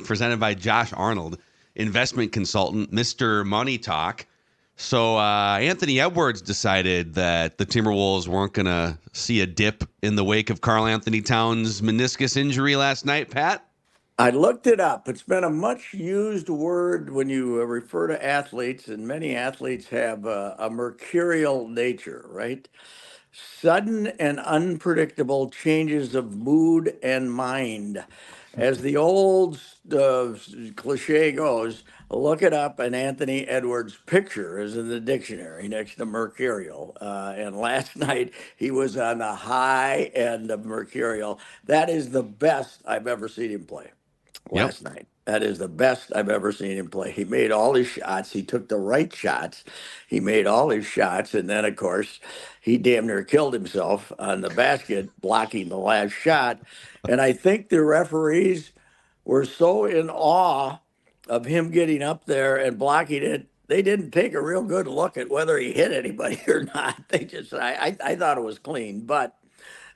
presented by Josh Arnold, investment consultant, Mr. Money Talk. So Anthony Edwards decided that the Timberwolves weren't going to see a dip in the wake of Karl Anthony Towns' meniscus injury last night, Pat? I looked it up. It's been a much used word when you refer to athletes, and many athletes have a mercurial nature, right? Sudden and unpredictable changes of mood and mind. As the old cliche goes, look it up, and Anthony Edwards' picture is in the dictionary next to Mercurial. And last night he was on the high end of Mercurial. That is the best I've ever seen him play Yep. last night. That is the best I've ever seen him play. He made all his shots. He took the right shots. He made all his shots. And then, of course, he damn near killed himself on the basket, blocking the last shot. And I think the referees were so in awe of him getting up there and blocking it, they didn't take a real good look at whether he hit anybody or not. They just, I thought it was clean. But,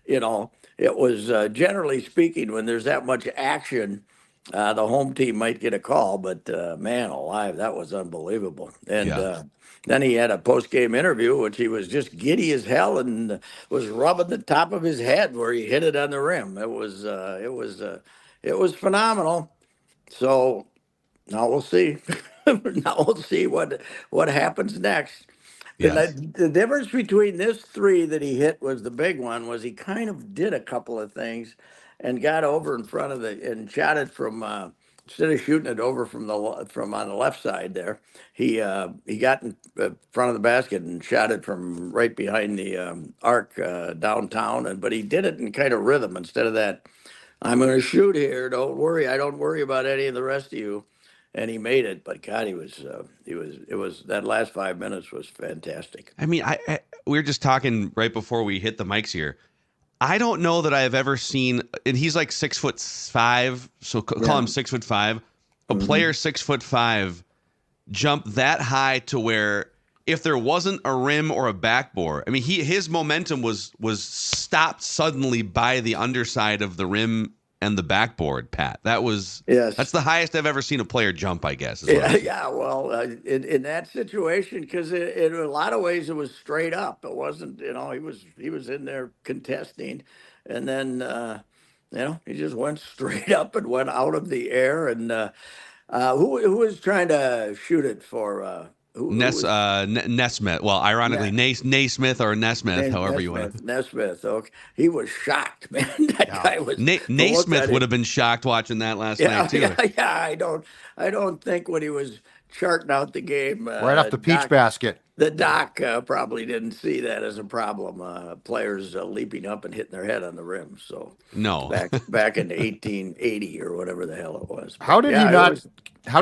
it was generally speaking, when there's that much action, the home team might get a call, but man alive, that was unbelievable. And then he had a post-game interview, which he was just giddy as hell and was rubbing the top of his head where he hit it on the rim. It was phenomenal. So now we'll see. Now we'll see what happens next. Yes. The difference between this three that he hit was the big one was he kind of did a couple of things and got over in front of and shot it from instead of shooting it over from on the left side there, he got in front of the basket and shot it from right behind the arc downtown. But he did it in kind of rhythm instead of that. I'm going to shoot here. Don't worry. I don't worry about any of the rest of you. And he made it, but God, it was that last 5 minutes was fantastic. I mean, we were just talking right before we hit the mics here. I don't know that I have ever seen, and he's like 6'5", so call him 6'5". A player 6'5" jump that high to where if there wasn't a rim or a backboard, I mean, his momentum was stopped suddenly by the underside of the rim and the backboard, Pat. That's the highest I've ever seen a player jump, I guess. Well, in that situation, because in a lot of ways it was straight up. It wasn't, he was in there contesting, and then he just went straight up and went out of the air. And who was trying to shoot it for? Nesmith. Well, ironically, Naismith or Nesmith, however you want to. Nesmith. Okay, he was shocked, man. That guy was. Naismith would have been shocked watching that last night too. Yeah. I don't think when he was charting out the game right off the peach basket, the doc probably didn't see that as a problem. Players leaping up and hitting their head on the rim. So no, back in 1880 or whatever the hell it was. How did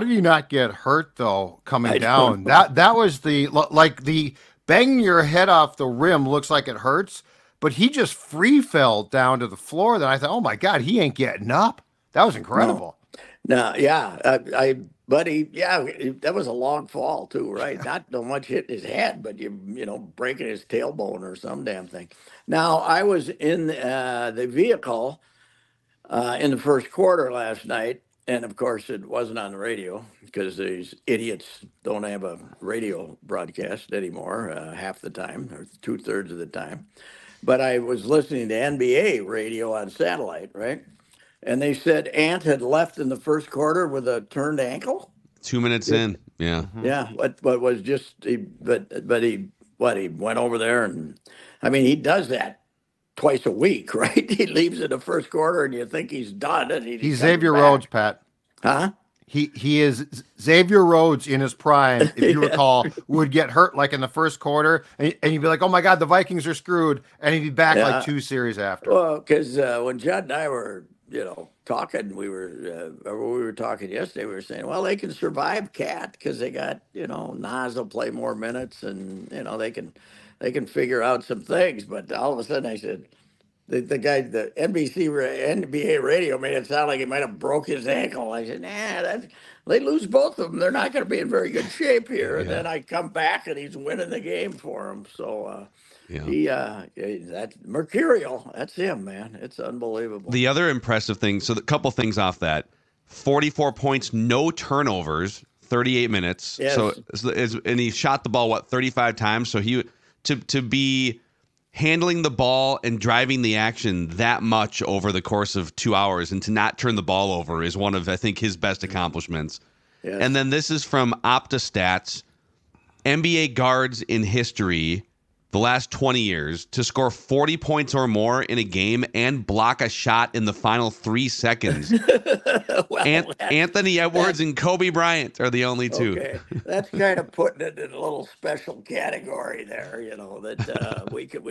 he not get hurt though? Coming down, that was the banging your head off the rim looks like it hurts, but he just free fell down to the floor. Then I thought, oh my God, he ain't getting up. That was incredible. No, that was a long fall too, right? Not so much hitting his head, but breaking his tailbone or some damn thing. Now I was in the vehicle in the first quarter last night. And of course, it wasn't on the radio because these idiots don't have a radio broadcast anymore half the time or 2/3 of the time. But I was listening to NBA radio on satellite, right? And they said Ant had left in the first quarter with a turned ankle. 2 minutes in, yeah. Yeah, but was just he went over there and I mean he does that twice a week, right? He leaves in the first quarter, and you think he's done, and he's Xavier Rhodes, Pat. Huh? He is Xavier Rhodes in his prime. If you recall, would get hurt like in the first quarter, and you'd be like, "Oh my God, the Vikings are screwed," and he'd be back like 2 series after. Well, because when Judd and I were, talking, we were talking yesterday. We were saying, well, they can survive Cat because they got, Nas will play more minutes, and they can figure out some things. But all of a sudden, I said, the guy, the NBA radio made it sound like he might have broke his ankle. I said, they lose both of them. They're not going to be in very good shape here. And then I come back, and he's winning the game for him. So that's Mercurial. That's him, man. It's unbelievable. The other impressive thing, so a couple things off that. 44 points, no turnovers, 38 minutes. Yes. And he shot the ball 35 times. So he to be handling the ball and driving the action that much over the course of 2 hours and to not turn the ball over is one of, I think, his best accomplishments. Yes. And then this is from OptaStats, NBA guards in history, the last 20 years, to score 40 points or more in a game and block a shot in the final 3 seconds. Well, Anthony Edwards and Kobe Bryant are the only two. okay, that's kind of putting it in a little special category there. That we could,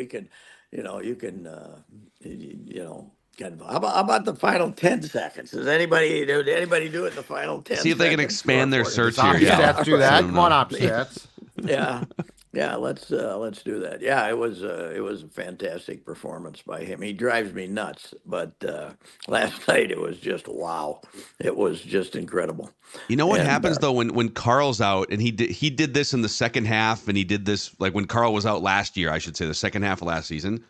you can, kind of. How about the final 10 seconds? Did anybody do it in the final 10? See if they can expand their search here. OptaStats do that. Come on, OptaStats. Yeah, let's do that. Yeah, it was a fantastic performance by him. He drives me nuts, but last night it was just wow. It was just incredible. You know what happens though when Carl's out, and he did this in the second half, and he did this like when Carl was out last year, I should say the second half of last season.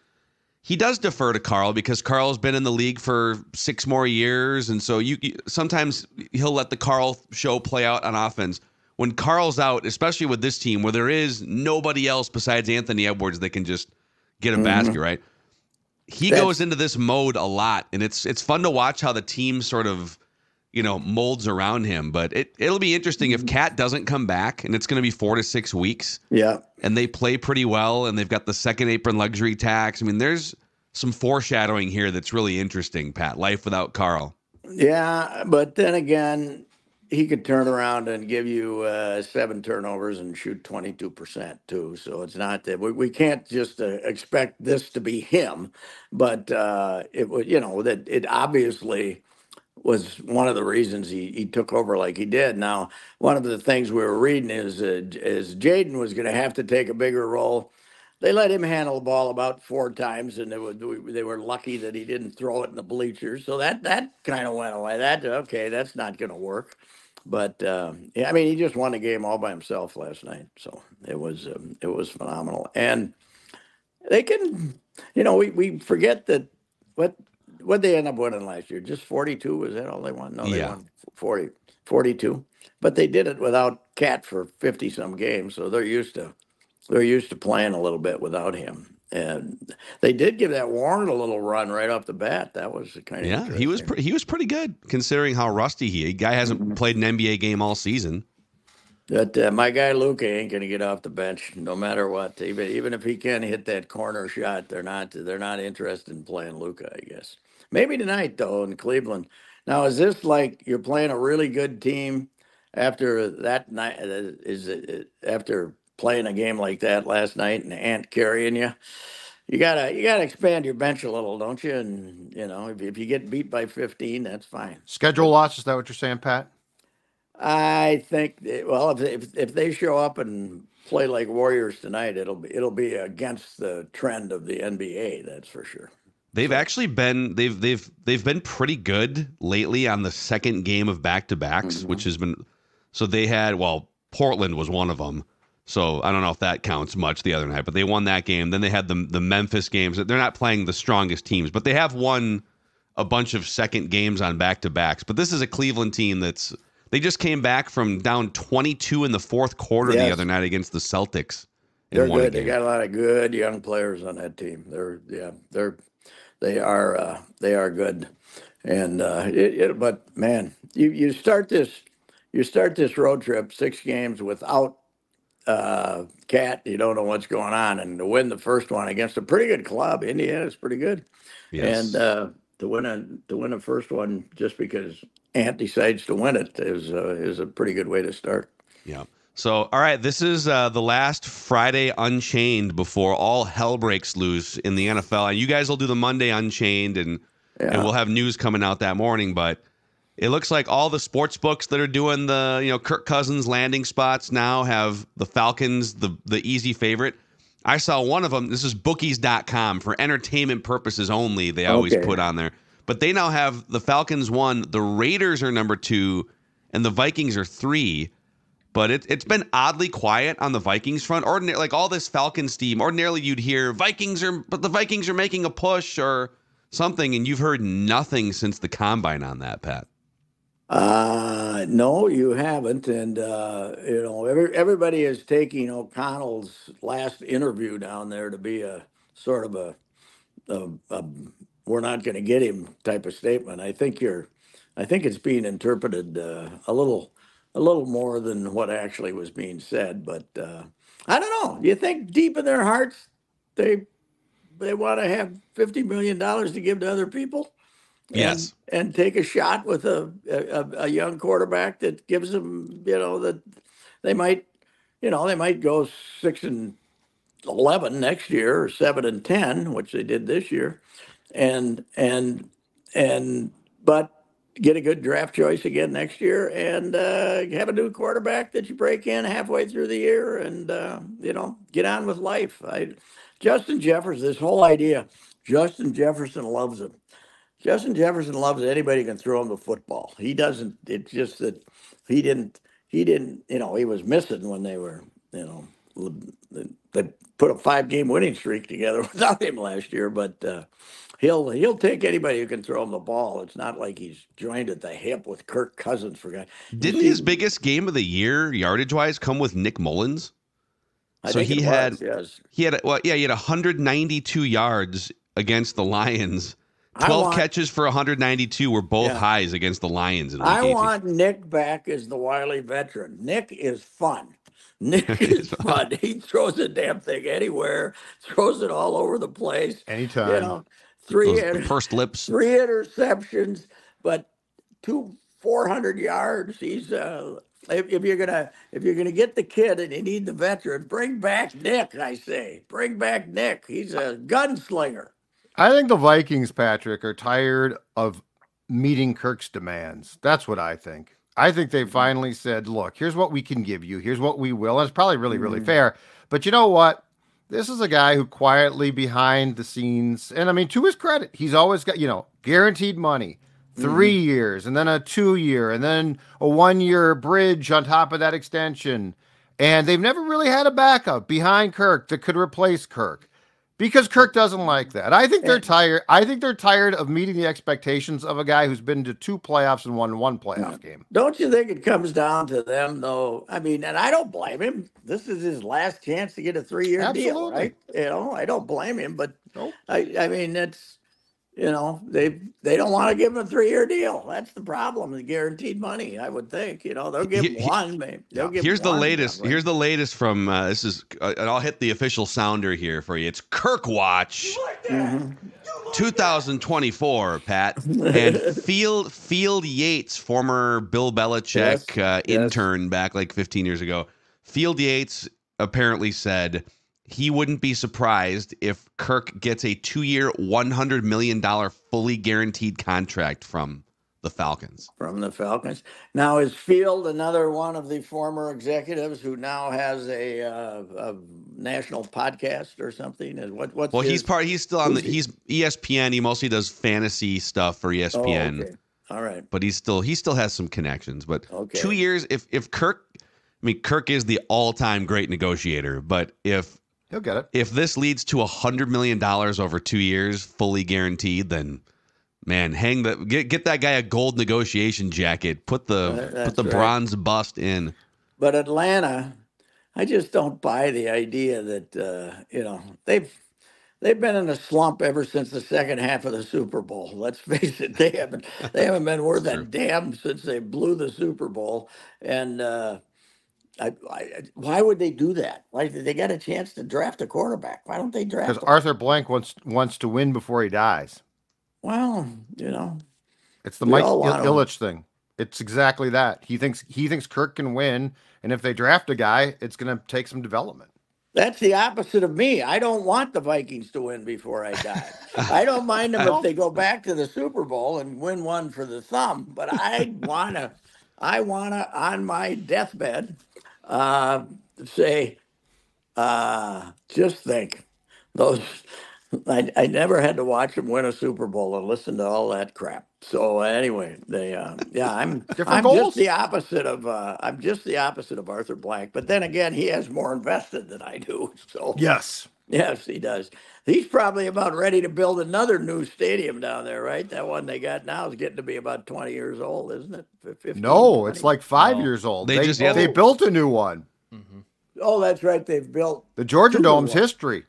He does defer to Carl because Carl's been in the league for 6 more years, and so sometimes he'll let the Carl show play out on offense. When Carl's out, especially with this team where there is nobody else besides Anthony Edwards that can just get a basket, right? He goes into this mode a lot, and it's fun to watch how the team sort of, molds around him. But it'll be interesting if Cat doesn't come back, and it's going to be 4 to 6 weeks. Yeah. And they play pretty well, and they've got the second apron luxury tax. I mean, there's some foreshadowing here that's really interesting, Pat. Life without Carl. Yeah, but then again, he could turn around and give you 7 turnovers and shoot 22% too. So it's not that we can't just expect this to be him, but it was, that it obviously was one of the reasons he took over like he did. Now, one of the things we were reading is Jaden was going to have to take a bigger role. They let him handle the ball about 4 times, and they were lucky that he didn't throw it in the bleachers. So that kind of went away. That's not going to work. But he just won the game all by himself last night. So it was phenomenal. And they can, we forget that what they end up winning last year. Just 42, was that all they won? No, they won 42. But they did it without Cat for 50 some games, so they're used to playing a little bit without him. And they did give that Warren a little run right off the bat. That was kind of interesting. he was pretty good considering how rusty he is. The guy hasn't played an NBA game all season. But my guy Luka ain't going to get off the bench no matter what. Even if he can hit that corner shot, they're not interested in playing Luka, I guess. Maybe tonight though in Cleveland. Now is this like you're playing a really good team after that night? Is it after playing a game like that last night and Ant carrying you? You gotta expand your bench a little, don't you? And if you get beat by 15, that's fine. Schedule loss, is that what you're saying, Pat? I think if they show up and play like Warriors tonight, it'll be against the trend of the NBA, that's for sure. They've actually been they've been pretty good lately on the second game of back-to-backs, which has been so they had Portland was one of them. So I don't know if that counts much the other night, but they won that game. Then they had the Memphis games. They're not playing the strongest teams, but they have won a bunch of second games on back-to-backs. But this is a Cleveland team they just came back from down 22 in the fourth quarter the other night against the Celtics. They're good. They got a lot of good young players on that team. They are good. And but man, you start this road trip 6 games without Cat, you don't know what's going on, and to win the first one against a pretty good club, Indiana's pretty good. Yes. And to win a first one just because Ant decides to win it is a pretty good way to start. Yeah. So, all right, this is the last Friday Unchained before all hell breaks loose in the NFL. And you guys will do the Monday Unchained, and we'll have news coming out that morning. But it looks like all the sports books that are doing the Kirk Cousins landing spots now have the Falcons the easy favorite. I saw one of them. This is bookies.com for entertainment purposes only. They always put on there. But they now have the Falcons 1, the Raiders are number 2, and the Vikings are 3. But it's been oddly quiet on the Vikings front. Ordinarily, like all this Falcons team, ordinarily you'd hear but the Vikings are making a push or something, and you've heard nothing since the combine on that, Pat. No, you haven't. And, everybody is taking O'Connell's last interview down there to be a sort of a we're not going to get him type of statement. I think it's being interpreted a little more than what actually was being said. But I don't know. You think deep in their hearts they they want to have $50 million to give to other people? Yes. And take a shot with a young quarterback that gives them, that they might, they might go 6-11 next year or 7-10, which they did this year, and and and but get a good draft choice again next year and have a new quarterback that you break in halfway through the year and get on with life. Justin Jefferson, this whole idea, Justin Jefferson loves him. Justin Jefferson loves anybody who can throw him the football. He doesn't. It's just that he didn't. He didn't. He was missing when they were. They put a 5-game winning streak together without him last year. But he'll take anybody who can throw him the ball. It's not like he's joined at the hip with Kirk Cousins for guy. Didn't his biggest game of the year, yardage wise, come with Nick Mullins? So he had 192 yards against the Lions. 12 catches for 192 were both highs against the Lions. I want Nick back as the wily veteran. Nick is fun. Nick is fun. He throws the damn thing anywhere, throws it all over the place. Anytime. First lips. 3 interceptions, but 400 yards. He's if you're gonna get the kid and you need the veteran, bring back Nick. I say, bring back Nick. He's a gunslinger. I think the Vikings, Patrick, are tired of meeting Kirk's demands. That's what I think. I think they finally said, look, here's what we can give you. Here's what we will. And it's probably really, really fair. But you know what? This is a guy who quietly behind the scenes, and I mean, to his credit, he's always got, guaranteed money, 3 years, and then a 2-year, and then a 1-year bridge on top of that extension. And they've never really had a backup behind Kirk that could replace Kirk. Because Kirk doesn't like that. I think they're tired. I think they're tired of meeting the expectations of a guy who's been to 2 playoffs and won 1 playoff game. Don't you think it comes down to them, though? I mean, and I don't blame him. This is his last chance to get a 3-year deal, right? I don't blame him, but I mean, it's they don't want to give him a 3-year deal. That's the problem. The guaranteed money, I would think. They'll give him one. Here's the latest. Here's the latest from this is. And I'll hit the official sounder here for you. It's Kirk Watch, 2024. Pat and Field Yates, former Bill Belichick intern back like 15 years ago. Field Yates apparently said he wouldn't be surprised if Kirk gets a 2-year, $100 million fully guaranteed contract from the Falcons. Now, is Field another one of the former executives who now has a national podcast or something? He's still on he's ESPN. He mostly does fantasy stuff for ESPN. Oh, okay. All right. But he still has some connections. But 2 years, if Kirk, Kirk is the all-time great negotiator, but he'll get it. If this leads to $100 million over 2 years, fully guaranteed, then man, get that guy a gold negotiation jacket. Put the bronze bust in. But Atlanta, I just don't buy the idea that they've been in a slump ever since the second half of the Super Bowl. Let's face it, they haven't been worth a damn since they blew the Super Bowl. And why would they do that? Why they got a chance to draft a quarterback? Why don't they draft? Because Arthur Blank wants to win before he dies. Well, it's the Mike Ilitch thing. It's exactly that. He thinks Kirk can win, and if they draft a guy, it's going to take some development. That's the opposite of me. I don't want the Vikings to win before I die. I don't mind them if they go back to the Super Bowl and win one for the thumb, but I wanna on my deathbed say, just think those. I never had to watch them win a Super Bowl and listen to all that crap. So anyway, I'm just the opposite of Arthur Blank. But then again, he has more invested than I do. So yes, Yes, he does. He's probably about ready to build another new stadium down there, right? That one they got now is getting to be about 20 years old, isn't it? 15, No, 20? it's like 5 No. years old. They They just- yeah, they they- built a new one. Mm-hmm. Oh, that's right. They've built The Georgia Super Dome's Bowl. history.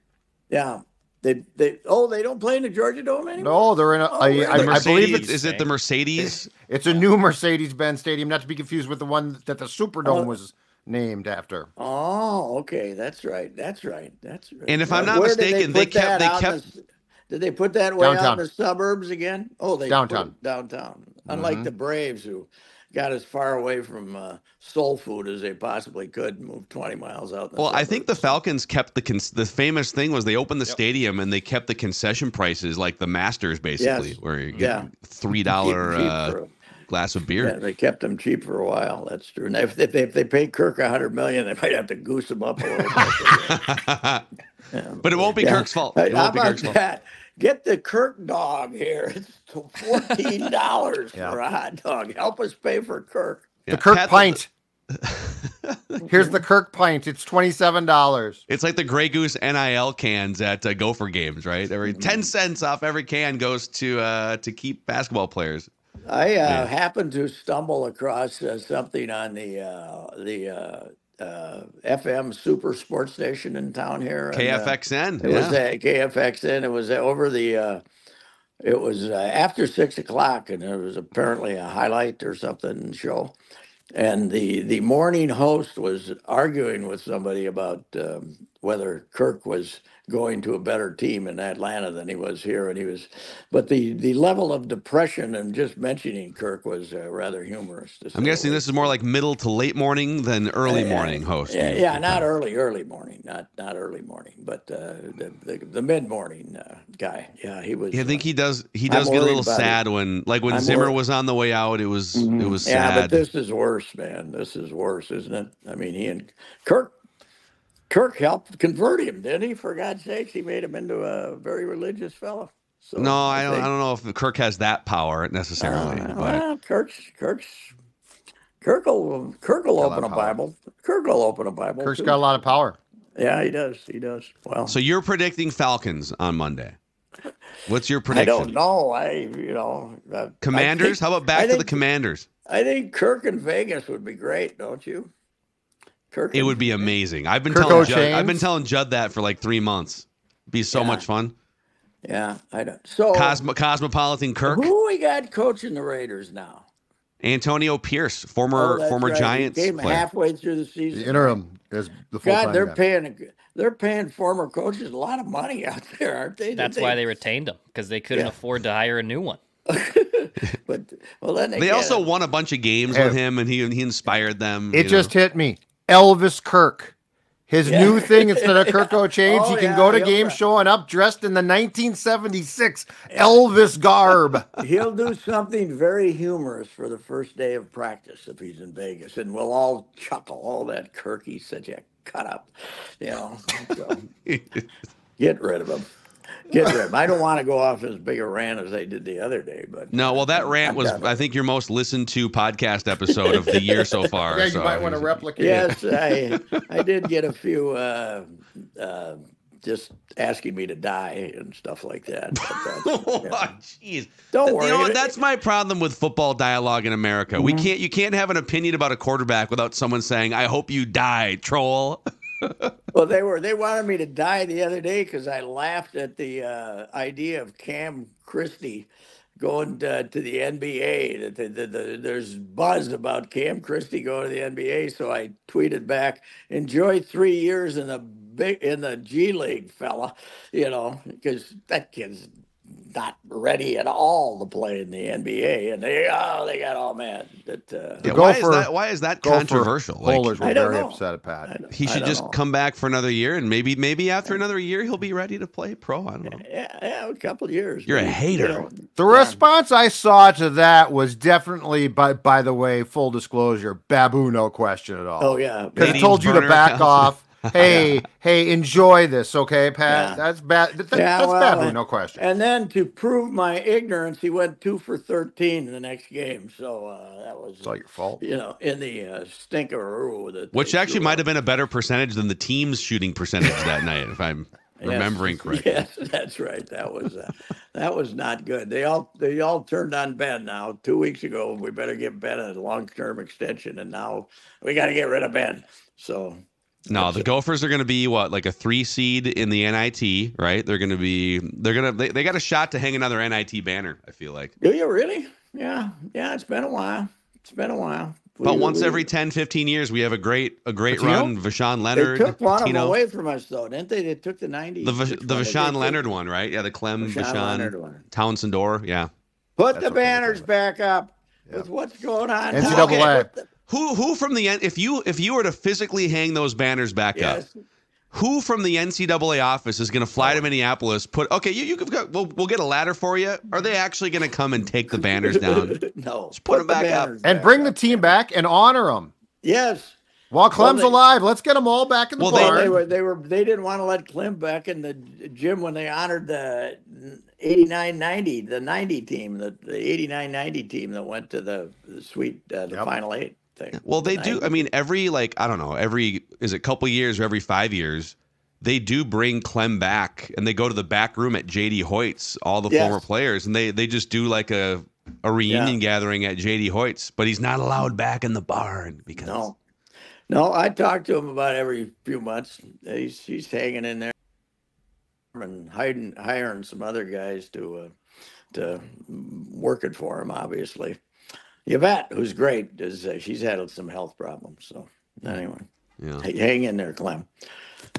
Yeah. They they don't play in the Georgia Dome anymore? No, they're in a. Oh, I- really? I, The I believe Mercedes, it's is it the Mercedes? it's a new Mercedes-Benz stadium, not to be confused with the one that the Superdome was named after. Oh, okay. That's right. That's right. And if I'm not Where did mistaken, they put kept- that they out in kept- did they put that way out Downtown. in the suburbs again? Oh, they Downtown. put it downtown. Unlike the Braves, who got as far away from soul food as they possibly could, and moved 20 miles out. In the Well, I think the suburbs. Falcons kept the famous thing was they opened the stadium and they kept the concession prices like the Masters, basically, Yes. where you get Yeah. $3 Cheap for- glass of yeah, beer. they kept them cheap for a while. That's true. And if they paid Kirk $100 million, they might have to goose him up a little bit. Yeah. But it won't be Yeah. Kirk's fault. It How won't be about Kirk's fault. that? Get the Kirk dog here. It's $14 Yeah. for a hot dog. Help us pay for Kirk. The Yeah. Kirk Pat, pint. Here's the Kirk pint. It's $27. It's like the Grey Goose NIL cans at Gopher games, right? Every 10 cents off every can goes to keep basketball players. I happened to stumble across something on the FM super sports station in town here. and, KFXN. It yeah. was at KFXN. It was over the. It was after 6 o'clock, and there was apparently a highlight or something show. And the morning host was arguing with somebody about whether Kirk was going to a better team in Atlanta than he was here, but the level of depression and just mentioning Kirk was rather humorous. To say I'm guessing the this is more like middle to late morning than early morning host. yeah, not early morning, not early morning, but the mid morning guy. Yeah, he was. Yeah, I think he does. He I'm does get a worried little about sad when I'm Zimmer worried. was on the way out. It was Yeah, sad. but this is worse, man. This is worse, isn't it? I mean, he and Kirk helped convert him, didn't he? For God's sakes, he made him into a very religious fellow. So No, I think- don't know if Kirk has that power necessarily. but well, Kirk will open a power. Bible. Kirk will open a Bible. Kirk's too. got a lot of power. Yeah, he does. He does. Well, so you're predicting Falcons on Monday. What's your I prediction? don't know. Commanders? How about back to the think- Commanders? I think Kirk in Vegas would be great, don't you? Kirk. It in- would be amazing. I've been Kirk telling Judd, O'Chains? I've been telling Judd that for like 3 months. Be so Yeah. much fun. Yeah, I don't. So Cosmopolitan Kirk, who we got coaching the Raiders now? Antonio Pierce, Oh, former that's right. He Giants came player. halfway through the season. The interim is the full God, time they're paying former coaches a lot of money out there, aren't they? That's why they retained him, because they couldn't Yeah. afford to hire a new one. But well, then They also won a bunch of games with him, and he inspired them. It you just know. hit me. Elvis Kirk. His Yeah. new thing instead of Kirk O'Chains, Oh, he can yeah, go to he'll games try. showing up dressed in the 1976 Elvis garb. He'll do something very humorous for the first day of practice if he's in Vegas, and we'll all chuckle. Oh, that Kirk, he's such a cut up, you know. So, get rid of him. Get rid of him. I don't want to go off as big a rant as I did the other day, but No, well, that rant I'm was, done. I think, your most listened to podcast episode of the year so far. Yeah, you so might want to replicate. Yes, I did get a few just asking me to die and stuff like that. But Oh, that's, jeez. Don't worry. You know what? That's my problem with football dialogue in America. Mm-hmm. You can't have an opinion about a quarterback without someone saying, "I hope you die, troll." Well, they wanted me to die the other day because I laughed at the idea of Cam Christie going to the NBA. There's buzz about Cam Christie going to the NBA, so I tweeted back, "Enjoy 3 years in the G League, fella," you know, because that kid's not ready at all to play in the NBA, and they got all mad that. Yeah, Gopher- why is that Gopher controversial? Bowlers were I don't very know. upset at Pat. He should just come back for another year, and maybe after another year he'll be ready to play pro. I don't know. Yeah, a couple of years. You're a but, hater. you know, The response I saw to that was definitely, by the way, full disclosure, Babu, no question at all. Oh yeah, Because Ratings it told you to burner back accounts. off. Hey, enjoy this, okay, Pat? Yeah. That's bad. That's well, Babu, no question. And then to prove my ignorance, he went 2 for 13 in the next game. So that was, It's all your fault. you know, in the stinkeroo. Which actually might have been a better percentage than the team's shooting percentage that night. If I'm remembering correctly. Yes, that's right. That was not good. They all turned on Ben now. 2 weeks ago, we better give Ben a long-term extension, and now we got to get rid of Ben. So No, the Gophers are going to be what, like a 3 seed in the NIT, right? They got a shot to hang another NIT banner, I feel like. do you really? Yeah. It's been a while. But once every 10, 15 years, we have a great run. Vashon They Leonard. took one of them Patino. away from us, though, didn't they? They took the 90s. The Vashon Leonard one, right? Yeah, the Clem Leonard Vashon one. Townsend Orr. Yeah. Put the banners back up with what's going on. NCAA. Who from the if you were to physically hang those banners back up, who from the NCAA office is going to fly to Minneapolis? We'll get a ladder for you. Are they actually going to come and take the banners down? No, just put them back up and bring the team back and honor them. Yes. While Clem's alive, let's get them all back in the barn. They didn't want to let Clem back in the gym when they honored the 89-90, the 90 team, the 89-90 team that went to the Final Eight thing. Well, they do. I mean, every couple years or every 5 years, they do bring Clem back, and they go to the back room at JD Hoyt's, all the former players, and they just do like a reunion gathering at JD Hoyt's, but he's not allowed back in the barn because No, I talk to him about every few months. He's hanging in there and hiring some other guys to work it for him. Obviously, Yvette, who's great, she's had some health problems. So anyway, hang in there, Clem.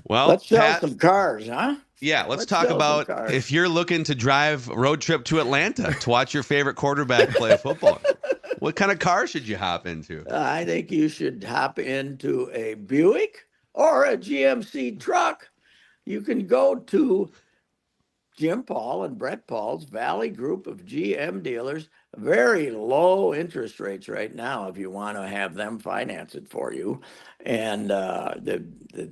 Well, let's sell some cars, huh? Yeah, let's talk about if you're looking to drive a road trip to Atlanta to watch your favorite quarterback play football. What kind of car should you hop into? I think you should hop into a Buick or a GMC truck. You can go to Jim Paul and Brett Paul's Valley Group of GM dealers. Very low interest rates right now if you want to have them finance it for you, and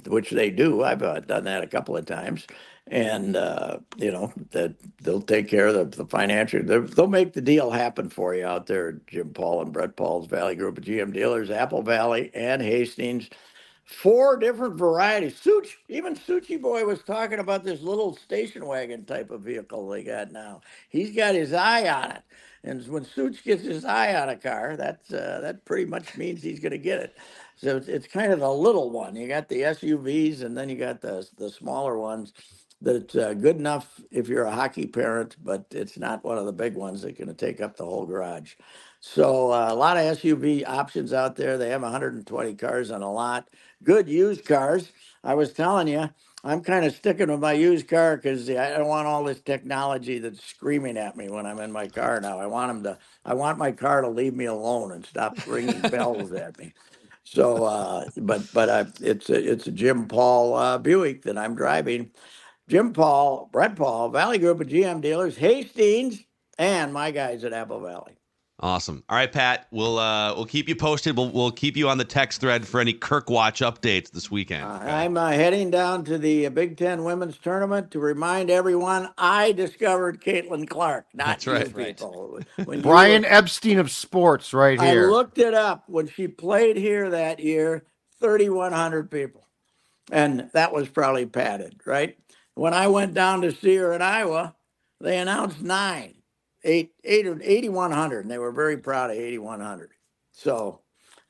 which they do. I've done that a couple of times, and that they'll take care of the financial. They'll make the deal happen for you out there. Jim Paul and Brett Paul's Valley Group of GM dealers, Apple Valley and Hastings. 4 different varieties. Even Suchi Boy was talking about this little station wagon type of vehicle they got now. He's got his eye on it. And when Such gets his eye on a car, that pretty much means he's going to get it. So it's kind of the little one. You got the SUVs, and then you got the smaller ones that's good enough if you're a hockey parent, but it's not one of the big ones that's going to take up the whole garage. So a lot of SUV options out there. They have 120 cars on a lot. Good used cars. I was telling you, I'm kind of sticking with my used car because I don't want all this technology that's screaming at me when I'm in my car now. I want my car to leave me alone and stop ringing bells at me. So, it's a Jim Paul Buick that I'm driving. Jim Paul, Brett Paul, Valley Group of GM dealers, Hastings, and my guys at Apple Valley. Awesome. All right, Pat, we'll keep you posted. We'll keep you on the text thread for any Kirk Watch updates this weekend. I'm heading down to the Big Ten Women's Tournament to remind everyone I discovered Caitlin Clark, not you people. Brian Epstein of sports right here. I looked it up. When she played here that year, 3,100 people. And that was probably padded, right? When I went down to see her in Iowa, they announced 8,100, and they were very proud of 8,100. So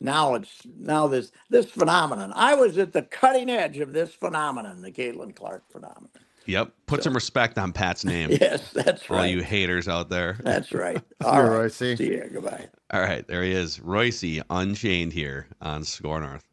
now this phenomenon. I was at the cutting edge of this phenomenon, the Caitlin Clark phenomenon. Yep. Put some respect on Pat's name. Yes, that's right. All you haters out there. That's right. All right. See you. Goodbye. All right. There he is. Reusse Unchained here on SKOR North.